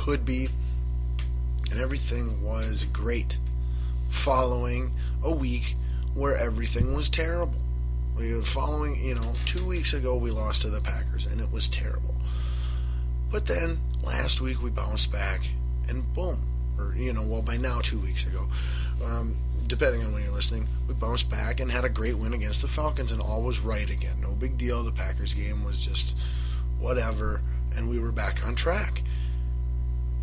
could be, and everything was great, following a week where everything was terrible. Following, 2 weeks ago we lost to the Packers, and it was terrible. But then, last week we bounced back, and boom, by now 2 weeks ago, depending on when you're listening, we bounced back and had a great win against the Falcons, and all was right again. No big deal. The Packers game was just whatever, and we were back on track.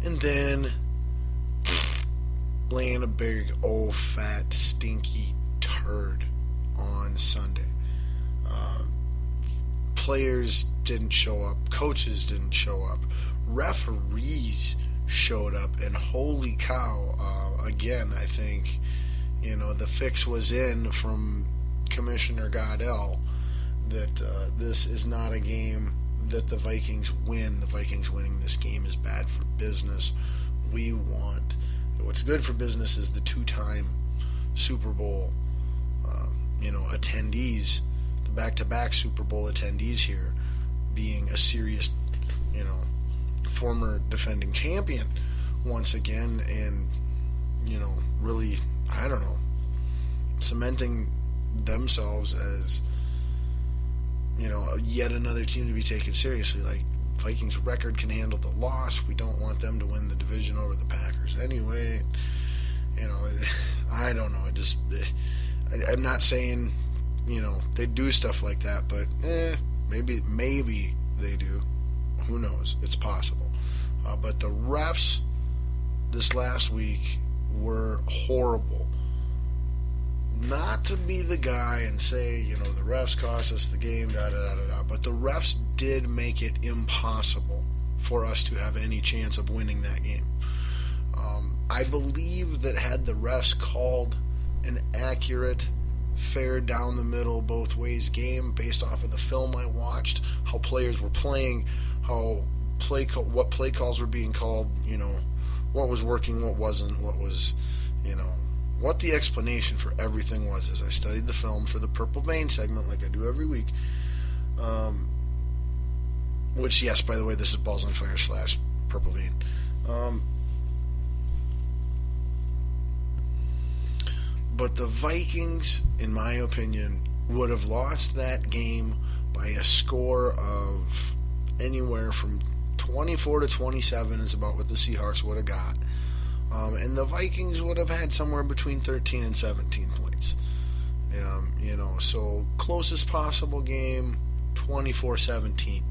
And then, laying a big, old, fat, stinky turd on Sunday. Players didn't show up. Coaches didn't show up. Referees showed up, and holy cow, again, I think, the fix was in from Commissioner Goodell that this is not a game that the Vikings win. The Vikings winning this game is bad for business. What's good for business is the two-time Super Bowl, attendees, the back-to-back Super Bowl attendees here, being a serious, former defending champion once again, and, really, I don't know, cementing themselves as, yet another team to be taken seriously. Like, Vikings record can handle the loss. We don't want them to win the division over the Packers anyway. I don't know. I'm not saying, they do stuff like that, but maybe they do. Who knows? It's possible. But the refs this last week were horrible. Not to be the guy and say, the refs cost us the game, but the refs did make it impossible for us to have any chance of winning that game. I believe that had the refs called an accurate, fair, down the middle, both ways game based off of the film I watched, how players were playing, what play calls were being called, what was working, what wasn't, what was, what the explanation for everything was as I studied the film for the Purple Vein segment like I do every week. Which, yes, by the way, this is Balls on Fire / Purple Vein. But the Vikings, in my opinion, would have lost that game by a score of anywhere from 24 to 27 is about what the Seahawks would have got. And the Vikings would have had somewhere between 13 and 17 points. So closest possible game, 24-17.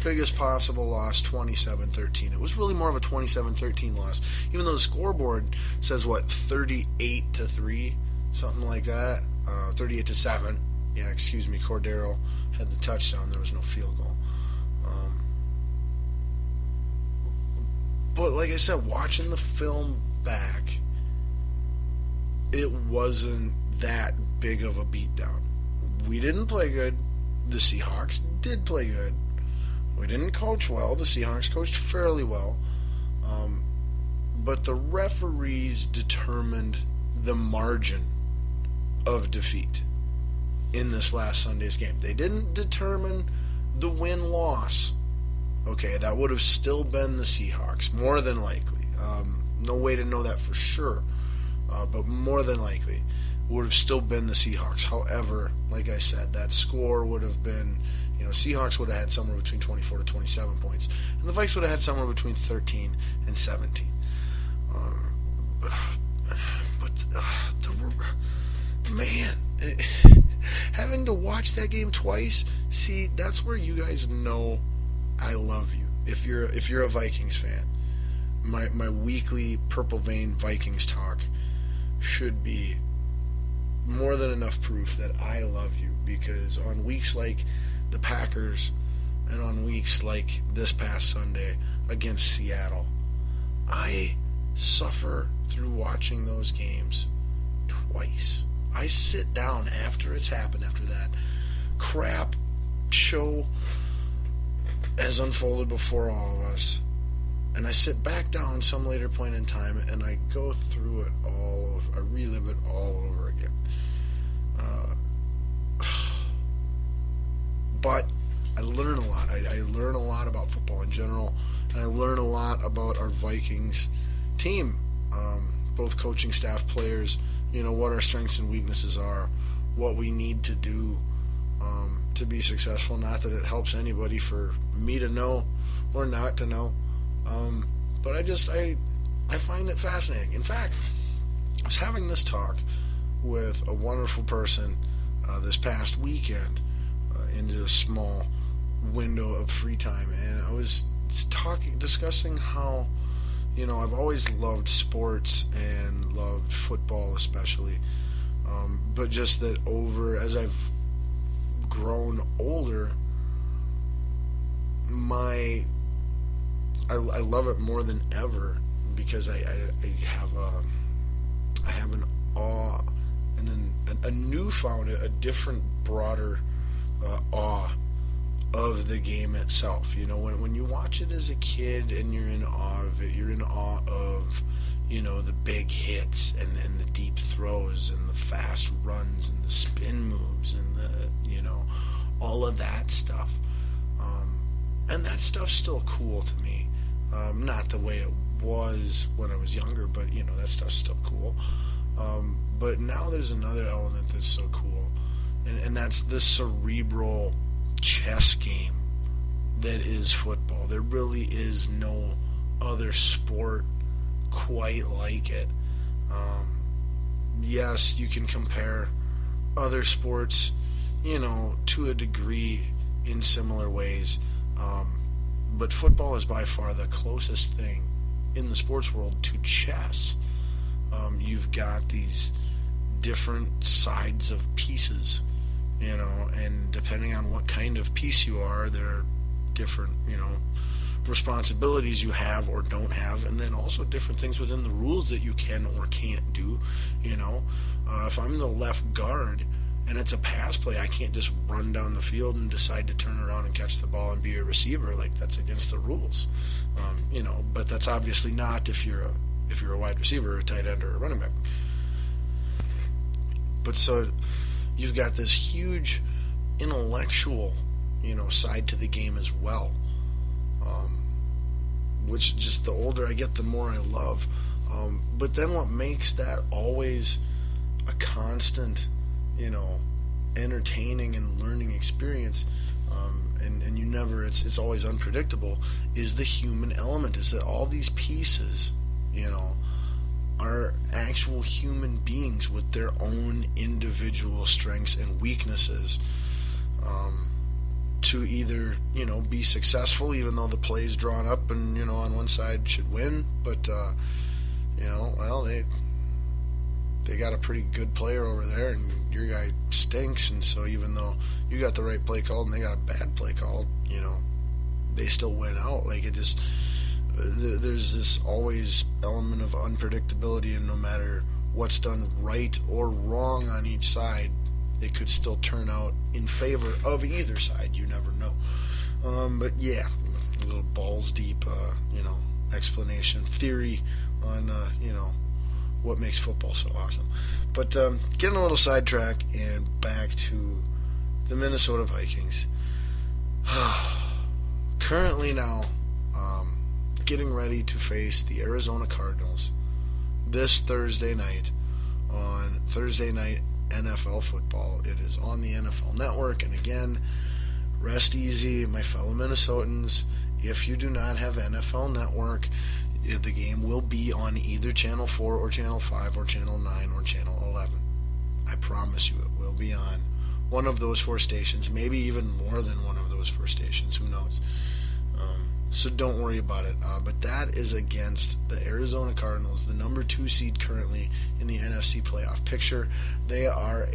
Biggest possible loss, 27-13. It was really more of a 27-13 loss, even though the scoreboard says, 38-3, something like that, 38-7. Yeah, excuse me, Cordero had the touchdown. There was no field goal. But like I said, watching the film back, it wasn't that big of a beatdown. We didn't play good. The Seahawks did play good. We didn't coach well. The Seahawks coached fairly well. But the referees determined the margin of defeat in this last Sunday's game. They didn't determine the win-loss. Okay, that would have still been the Seahawks, more than likely. No way to know that for sure, but more than likely would have still been the Seahawks. However, like I said, that score would have been, Seahawks would have had somewhere between 24 to 27 points, and the Vikes would have had somewhere between 13 and 17. Having to watch that game twice, see, that's where you guys know I love you. If you're a Vikings fan, my weekly Purple Vein Vikings talk should be more than enough proof that I love you, because on weeks like the Packers and on weeks like this past Sunday against Seattle, I suffer through watching those games twice. I sit down after it's happened, after that crap show has unfolded before all of us, and I sit back down some later point in time and I go through it all over, I relive it all over again. But I learn a lot. I learn a lot about football in general, and I learn a lot about our Vikings team, both coaching staff, players, what our strengths and weaknesses are, what we need to do to be successful. Not that it helps anybody for me to know or not to know, but I find it fascinating. In fact, I was having this talk with a wonderful person this past weekend into a small window of free time, and I was discussing how I've always loved sports and loved football especially, but just that as I've grown older, I love it more than ever because I have an awe and a newfound, a different, broader awe of the game itself. When you watch it as a kid and you're in awe of it, you're in awe of the big hits and the deep throws and the fast runs and the spin moves and the all of that stuff, and that stuff's still cool to me. Not the way it was when I was younger, but that stuff's still cool. But now there's another element that's so cool, and that's the cerebral chess game that is football. There really is no other sport quite like it. Yes, you can compare other sports, to a degree in similar ways, but football is by far the closest thing in the sports world to chess. You've got these different sides of pieces, and depending on what kind of piece you are, there are different, responsibilities you have or don't have, and then also different things within the rules that you can or can't do. If I'm the left guard and it's a pass play, I can't just run down the field and decide to turn around and catch the ball and be a receiver. Like, that's against the rules. But that's obviously not if you're a wide receiver, or a tight end, or a running back. But so you've got this huge intellectual, side to the game as well, which just the older I get, the more I love. But then what makes that always a constant, entertaining and learning experience, and you never, it's always unpredictable, is the human element. Is that all these pieces, are actual human beings with their own individual strengths and weaknesses, to either, be successful, even though the play's drawn up and, on one side should win, but, they got a pretty good player over there, and your guy stinks, and so even though you got the right play called and they got a bad play called, they still win out. Like, it just, there's this always element of unpredictability, and no matter what's done right or wrong on each side, it could still turn out in favor of either side. You never know. But yeah, a little balls deep, explanation, theory on, what makes football so awesome. But getting a little sidetracked and back to the Minnesota Vikings. Currently now, getting ready to face the Arizona Cardinals this Thursday night on Thursday Night NFL Football. It is on the NFL Network, and again, rest easy, my fellow Minnesotans. If you do not have NFL Network, the game will be on either Channel 4 or Channel 5 or Channel 9 or Channel 11. I promise you it will be on one of those four stations, maybe even more than one of those four stations, who knows. So don't worry about it. But that is against the Arizona Cardinals, the number 2 seed currently in the NFC playoff picture. They are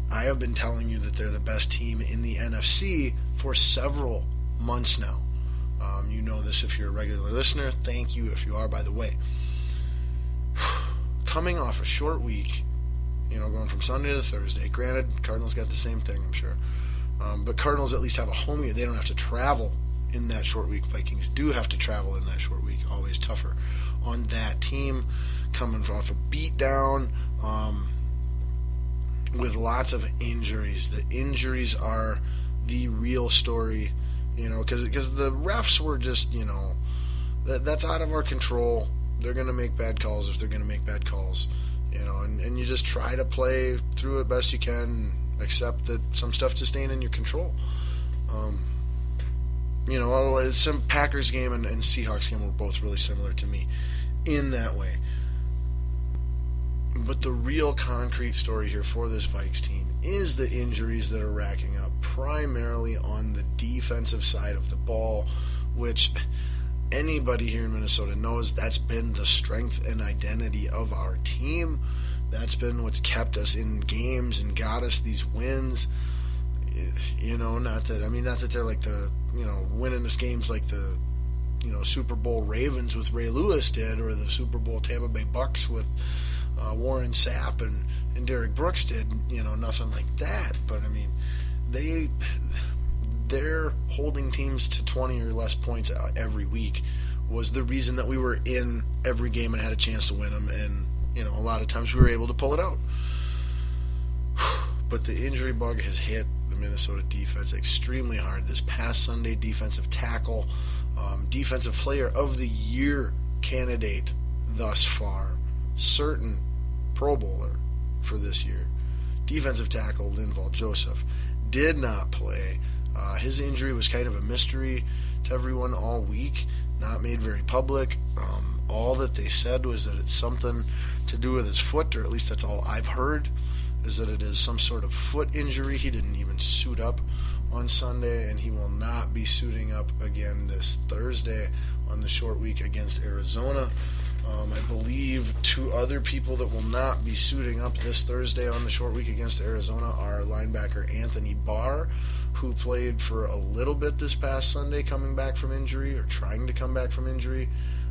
I have been telling you that they're the best team in the NFC for several months now. You know this if you're a regular listener. Thank you if you are, by the way. Coming off a short week, going from Sunday to Thursday. Granted, Cardinals got the same thing, I'm sure. But Cardinals at least have a home game. They don't have to travel in that short week. Vikings do have to travel in that short week. Always tougher on that team. Coming off a beatdown with lots of injuries. The injuries are the real story Because the refs were just, that's out of our control. They're going to make bad calls if they're going to make bad calls, and you just try to play through it best you can, accept that some stuff just ain't in your control. Some Packers game and Seahawks game were both really similar to me in that way. But the real concrete story here for this Vikes team is the injuries that are racking up, primarily on the defensive side of the ball, which anybody here in Minnesota knows that's been the strength and identity of our team. That's been what's kept us in games and got us these wins. Not that they're like the, winning us games like the, Super Bowl Ravens with Ray Lewis did, or the Super Bowl Tampa Bay Bucks with Warren Sapp and Derek Brooks did, nothing like that. But they're holding teams to 20 or less points every week was the reason that we were in every game and had a chance to win them, and a lot of times we were able to pull it out. But the injury bug has hit the Minnesota defense extremely hard. This past Sunday, defensive tackle, defensive player of the year candidate thus far, certain Pro Bowler for this year, defensive tackle Linval Joseph, did not play. His injury was kind of a mystery to everyone all week, not made very public. All that they said was that it's something to do with his foot, or at least that's all I've heard, is that it is some sort of foot injury. He didn't even suit up on Sunday, and he will not be suiting up again this Thursday on the short week against Arizona. I believe two other people that will not be suiting up this Thursday on the short week against Arizona are linebacker Anthony Barr, who played for a little bit this past Sunday coming back from injury, or trying to come back from injury.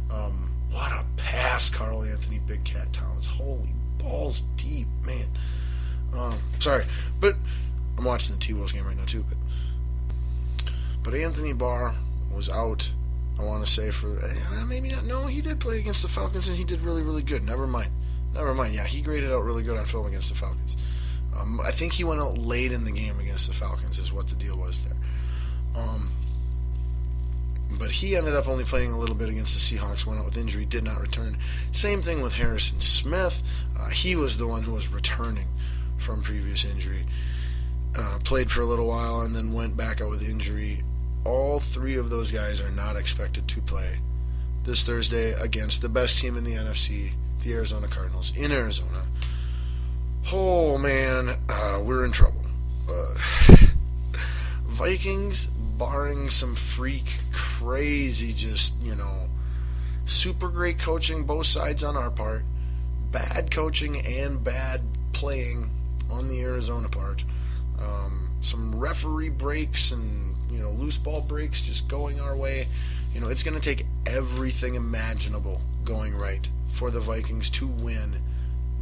What a pass, Carl Anthony Big Cat Towns. Holy balls deep, man. Sorry, but I'm watching the T-Wolves game right now too. But Anthony Barr was out, I want to say, for maybe not. No, he did play against the Falcons, and he did really, really good. Never mind. Yeah, he graded out really good on film against the Falcons. I think he went out late in the game against the Falcons is what the deal was there. But he ended up only playing a little bit against the Seahawks, went out with injury, did not return. Same thing with Harrison Smith. He was the one who was returning from previous injury. Played for a little while and then went back out with injury. All three of those guys are not expected to play this Thursday against the best team in the NFC, the Arizona Cardinals, in Arizona. Oh, man, we're in trouble. Vikings, barring some freak, crazy, super great coaching, both sides on our part, bad coaching and bad playing on the Arizona part, some referee breaks and loose ball breaks just going our way. It's going to take everything imaginable going right for the Vikings to win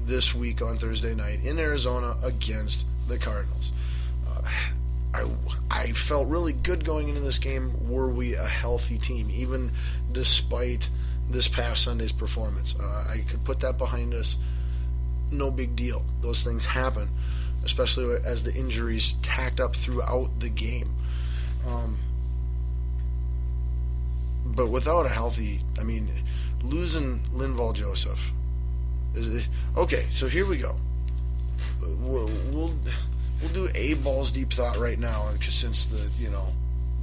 this week on Thursday night in Arizona against the Cardinals. I felt really good going into this game. Were we a healthy team, even despite this past Sunday's performance? I could put that behind us. No big deal. Those things happen, especially as the injuries tacked up throughout the game. But without a healthy, losing Linval Joseph is okay. So here we go. We'll do a balls deep thought right now, because since the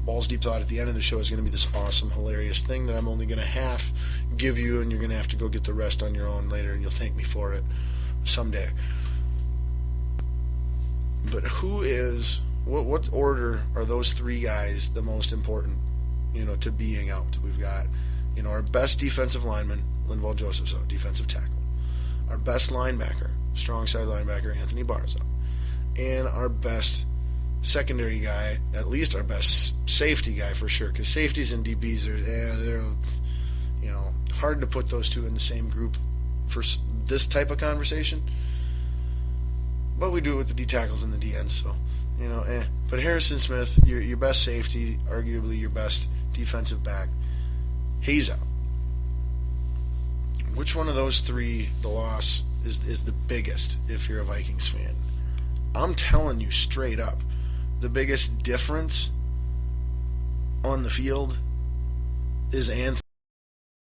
balls deep thought at the end of the show is going to be this awesome, hilarious thing that I'm only going to half give you, and you're going to have to go get the rest on your own later, and you'll thank me for it someday. But what order are those three guys the most important, to being out? We've got, our best defensive lineman, Linval Joseph's out, defensive tackle. Our best linebacker, strong side linebacker, Anthony Barr's out. And our best secondary guy, at least our best safety guy for sure, because safeties and DBs they're hard to put those two in the same group for this type of conversation. But we do it with the D tackles and the DNs, so But Harrison Smith, your best safety, arguably your best defensive back, he's out. Which one of those three, the loss, is the biggest if you're a Vikings fan? I'm telling you straight up, the biggest difference on the field is Anthony